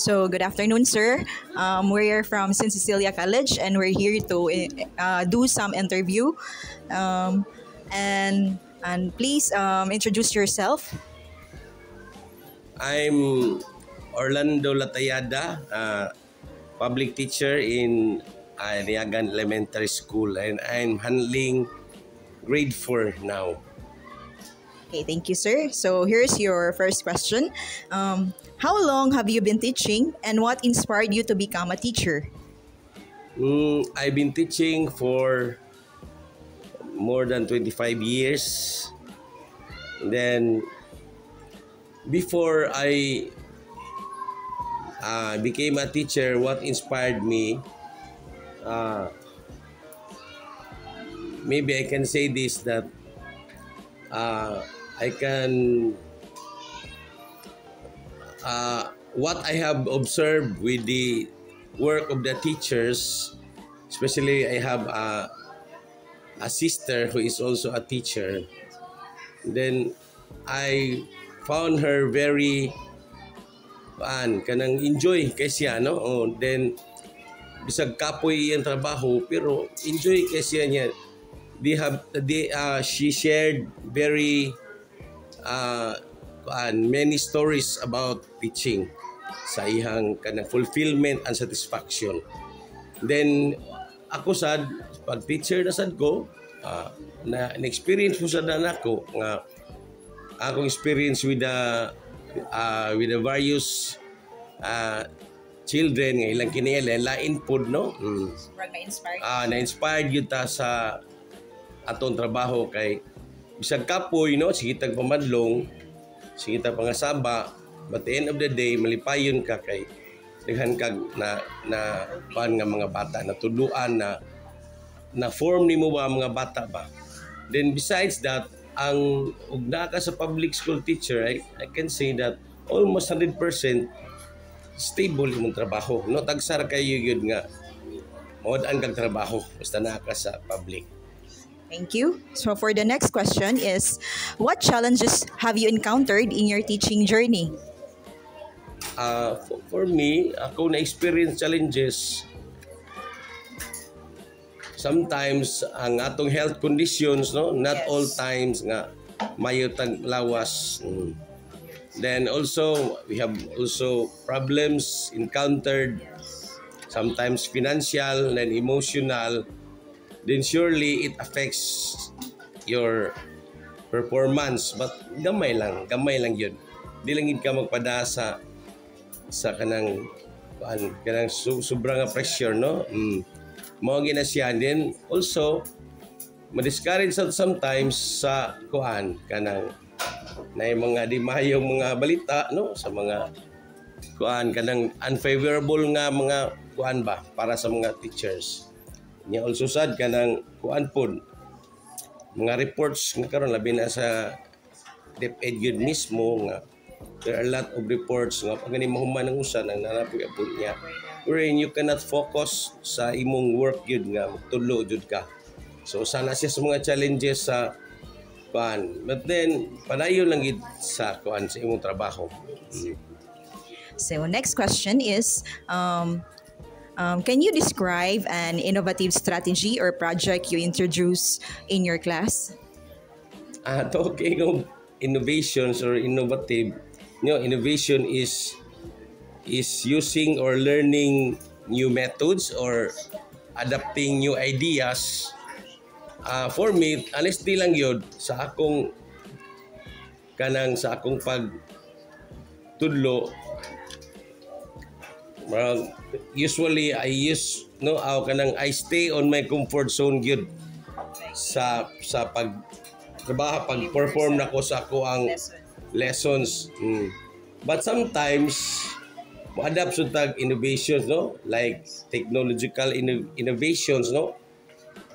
So, good afternoon, sir. We're from St. Cecilia College, and we're here to do some interview. Um, and please introduce yourself. I'm Orlando Latayada, public teacher in Niagan Elementary School, and I'm handling grade 4 now. Okay, thank you, sir. So, here's your first question. How long have you been teaching, and what inspired you to become a teacher? I've been teaching for more than 25 years. Then, before I became a teacher, what inspired me, maybe I can say this, that I can, what I have observed with the work of the teachers, especially I have a sister who is also a teacher. Then I found her very kanang enjoy kay siya, no? Oh, then bisag kapoy ang trabaho pero enjoy kay siya niya. She shared very many stories about teaching sa iyang kanang fulfillment and satisfaction. Then ako sad pag teacher na sad ko, na experience ko sa nako nga akong experience with the various children nga ilang kinailan lain pod, no? Na-inspired yun ta sa atong trabaho kay bisag kapoy, no? Sige tag pamadlong, sige tag pangasaba, but at the end of the day malipayon ka kay daghan kag na pan nga mga bata na tuduan na form nimo ba mga bata ba. Then besides that, ang ug naa ka sa public school teacher, I can say that almost 100% stable imong trabaho, no? Tagsar kayo gyud nga mawad-an kag trabaho basta naa ka sa public. Thank you. So for the next question is, what challenges have you encountered in your teaching journey? For me, ako na-experience challenges. Sometimes ang atong health conditions, no, not Yes. all times nga mayo tag lawas. Then also we have also problems encountered, sometimes financial and emotional. Then surely it affects your performance, but gamay lang yun. Di lang yun ka magpada sa kanang sobrang pressure, no? Mao gina siya. Then also ma-discourage sometimes sa kanang na mga di mahayong mga balita, no, sa mga kanang unfavorable nga mga ba para sa mga teachers. Nya also sad kanang pod mga reports nga karon labi na sa DepEd yun mismo nga there are a lot of reports nga pag gani mahuman ng usa nang nanapoy-apod niya, wherein you cannot focus sa imong work yun nga magtulo jud ka. So sana siya sa mga challenges sa but then padayon lang gid sa sa imong trabaho. So next question is, can you describe an innovative strategy or project you introduce in your class? Talking of innovations or innovative, innovation is using or learning new methods or adapting new ideas. For me, honestly lang yun sa akong pagtudlo. Usually I I stay on my comfort zone gyud sa pag-perform nako sa ako ang lessons. But sometimes mo-adapt sa tag innovations, no? Like technological innovations, no?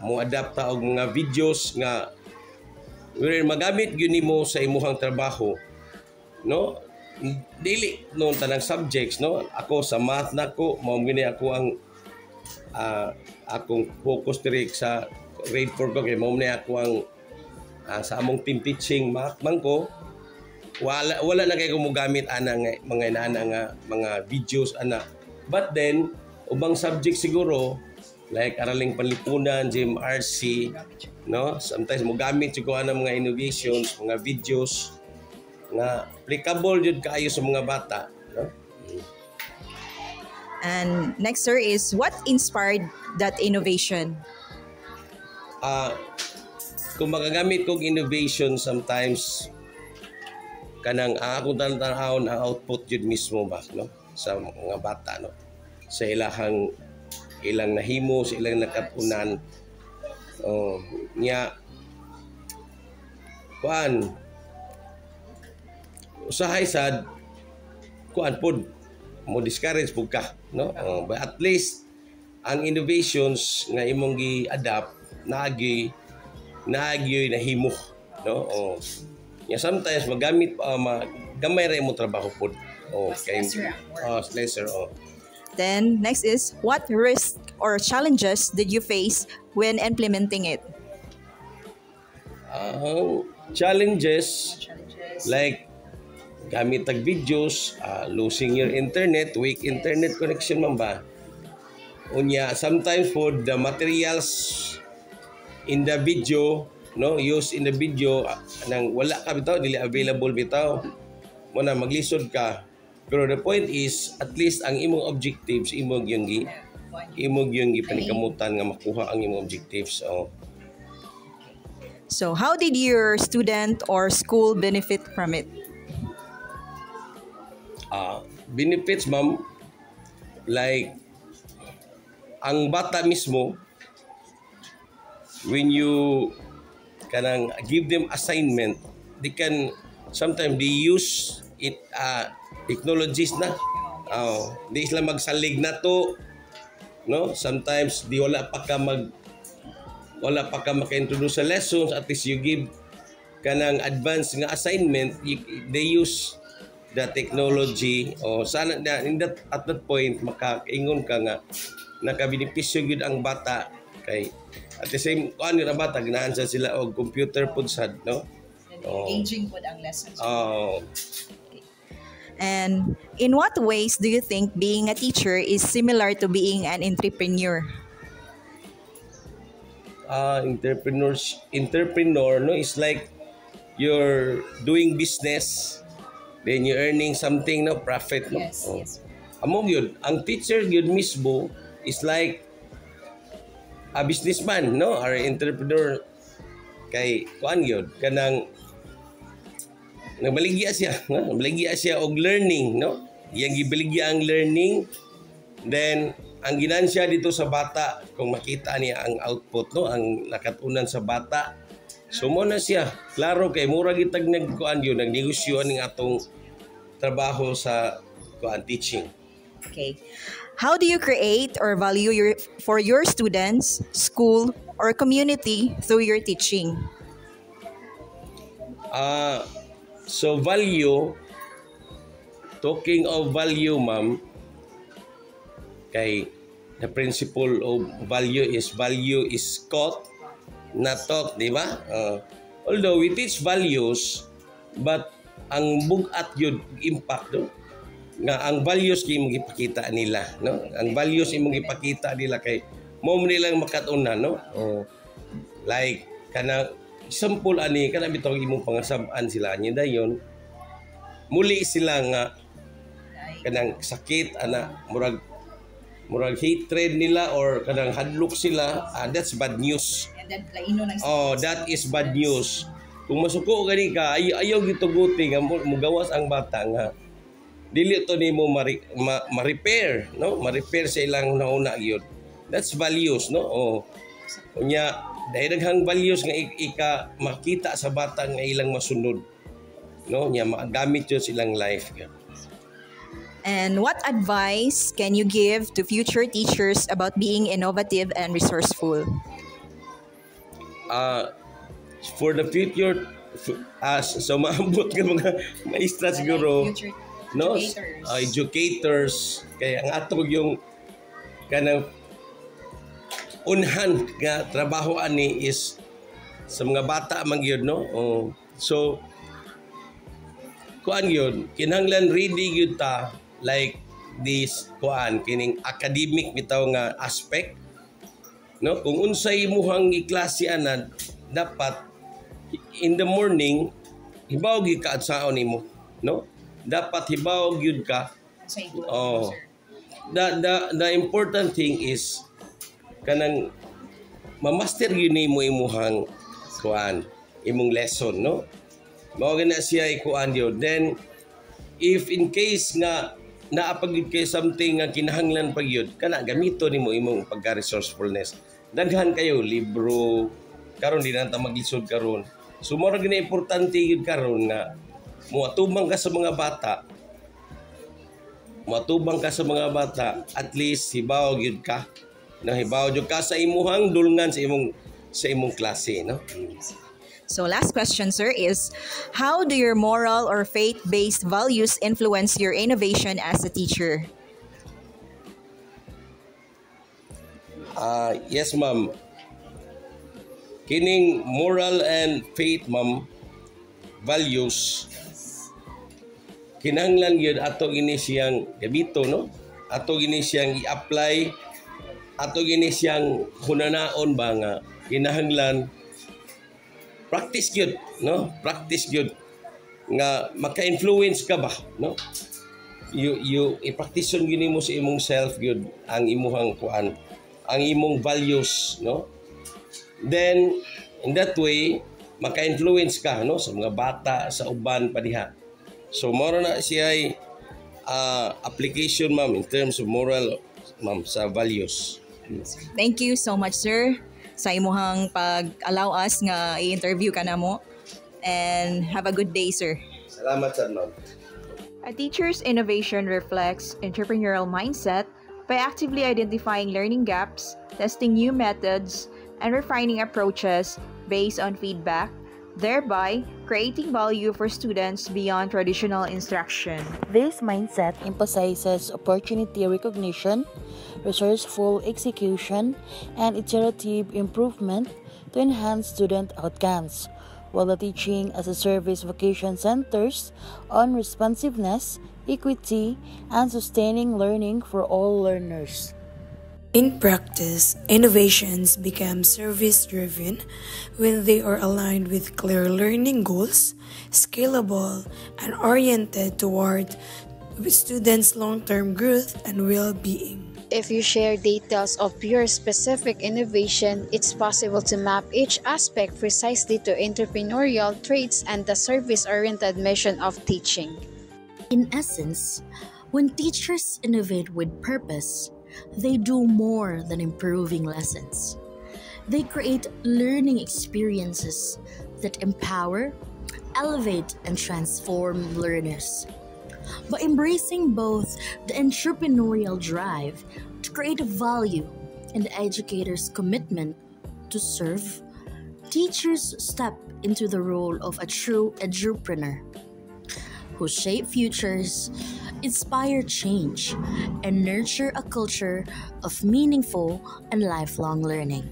Mo-adapt ta og mga videos nga magamit gyud nimo sa imong trabaho, no? Dili no tanang subjects, no? Ako sa math nako mao gini ako ang akong focus diri sa grade 4 ko kay mao ni ako ang sa among team teaching math man ko. wala na kayo kumugamit ana nga mga inana nga mga videos ana. But then ubang subject siguro like araling panlipunan, GMRC, no? Sometimes mo gamit jud ko ana mga innovations, mga videos nga applicable jud kaayo sa mga bata, no? And next, sir, is what inspired that innovation? Kung magagamit kong innovation sometimes kanang akong tanahon ang output yun mismo ba, no, sa mga bata, no, sa ilang nahimo, sa ilang nakatunan, niya kuan usahay sad kuan pod mo discourage pud ka, no, but at least ang innovations nga imong gi-adapt naagi nahimo, no. Yeah, sometimes magamit gamay ra imong trabaho pod. Okay. Lesser. Then next is what risks or challenges did you face when implementing it? Challenges like gamit tag videos, losing your internet, weak internet connection man ba. Unya sometimes for the materials in the video, no, use in the video nang wala ka bitaw, dili available bitaw mo na maglisod ka, pero the point is at least ang imong objectives imong yung panikamutan nga makuha ang imong objectives. So how did your student or school benefit from it? Benefits, ma'am, like ang bata mismo, when you kanang give them assignment, they can sometimes they use it technologies na. Di sila magsalig na to, no? Sometimes di wala pa ka maka-introduce sa lessons, at least you give kanang advanced nga assignment, they use the technology sana at that point makaingon ka nga nakabenepisyo gyud ang bata kay at the same kuan nga bata ganahan sila og computer pud sad, no, engaging pud ang lessons. And in what ways do you think being a teacher is similar to being an entrepreneur? Entrepreneur, no, is like you're doing business, then you're earning something, no, profit, no. Yes. Among yun, ang teacher yun mismo is like a businessman, no, or entrepreneur. Kay kuan yun kanang nabaligya siya og learning, no. Iyang gibaligya ang learning, then ang ginansya dito sa bata kung makita niya ang output, no, ang nakatunan sa bata. So mo na siya klaro kay mura gitag nagkuan yun, nagnegosyo ning atong trabaho sa kuan teaching. Okay. How do you create or value for your students, school, or community through your teaching? So value, talking of value, ma'am, kay the principle of value is caught, not taught, di ba? Although we teach values, but ang bugat yun, impact, no? Nga ang values kay imong ipakita nila, no? Ang values imong ipakita nila kay mo nilang makatunan, no? Like kana example ani kana bitaw imong pangasab-an sila niya dayon. Muli sila nga kanang sakit ana murag hatred nila or kanang hadlok sila, that's bad news. And then laino nang that is bad news. Kung masuko gani ka, ayaw gituguti nga mugawas ang bata nga dili to nimo ma-repair, no? Ma-repair sa ilang nauna gyud. That's values, no? Unya dahil daghang values nga makita sa bata nga ilang masunod, no? Nya magamit yun silang life. And what advice can you give to future teachers about being innovative and resourceful? For the future, so maabot ka mga maestra siguro, no, educators, kaya ang atog yung kanang unhan nga trabaho ani is sa mga bata man gyud, no. So kuan yun, kinahanglan ready yun ta, like this kuan, kining academic bitaw nga aspect. No? Kung unsay imuhang iklase anan, dapat in the morning, hibaw gyud ka at saon nimo, no? Dapat hibaw gyud ka. Oh. The important thing is kanang mamaster yun nimo imuhang kuan, imong lesson, no? Mao gina siya ikuan yun. Then if in case nga naapag kay something nga kinahanglan pag yun, kana gamito nimo imong pagka-resourcefulness. Daghan kayo libro karon di na ta maglisod karon. So mao gina importante yun karon nga muatubang ka sa mga bata. Muatubang ka sa mga bata, at least hibaw gyud ka. No, hibaw gyud ka sa imuhang dulngan sa imong klase, no? So last question, sir, is how do your moral or faith-based values influence your innovation as a teacher? Yes, ma'am. Kining moral and faith, ma'am, values, kinahanglan yun ato gini siyang gabito, no? Ato gini siyang i-apply, ato gini siyang hunanaon ba nga kinahanglan practice gyud, no? Practice gyud nga maka-influence ka ba, no? You i-practice gyud nimo sa imong self gyud ang imong kuan, ang imong values, no? Then in that way maka-influence ka, no, sa mga bata, sa uban pa diha. So mao na siya ay application, ma'am, in terms of moral, ma'am, sa values. Thank you so much, sir, sa imuhang pag-allow us nga i-interview ka na mo. And have a good day, sir. Salamat, sir, ma'am. A teacher's innovation reflects entrepreneurial mindset by actively identifying learning gaps, testing new methods, and refining approaches based on feedback, thereby creating value for students beyond traditional instruction. This mindset emphasizes opportunity recognition, resourceful execution, and iterative improvement to enhance student outcomes, while the teaching as a service vocation centers on responsiveness, equity, and sustaining learning for all learners. In practice, innovations become service-driven when they are aligned with clear learning goals, scalable, and oriented toward students' long-term growth and well-being. If you share details of your specific innovation, it's possible to map each aspect precisely to entrepreneurial traits and the service-oriented mission of teaching. In essence, when teachers innovate with purpose, they do more than improving lessons. They create learning experiences that empower, elevate, and transform learners. By embracing both the entrepreneurial drive to create value and the educator's commitment to serve, teachers step into the role of a true edupreneur who shape futures, inspire change, and nurture a culture of meaningful and lifelong learning.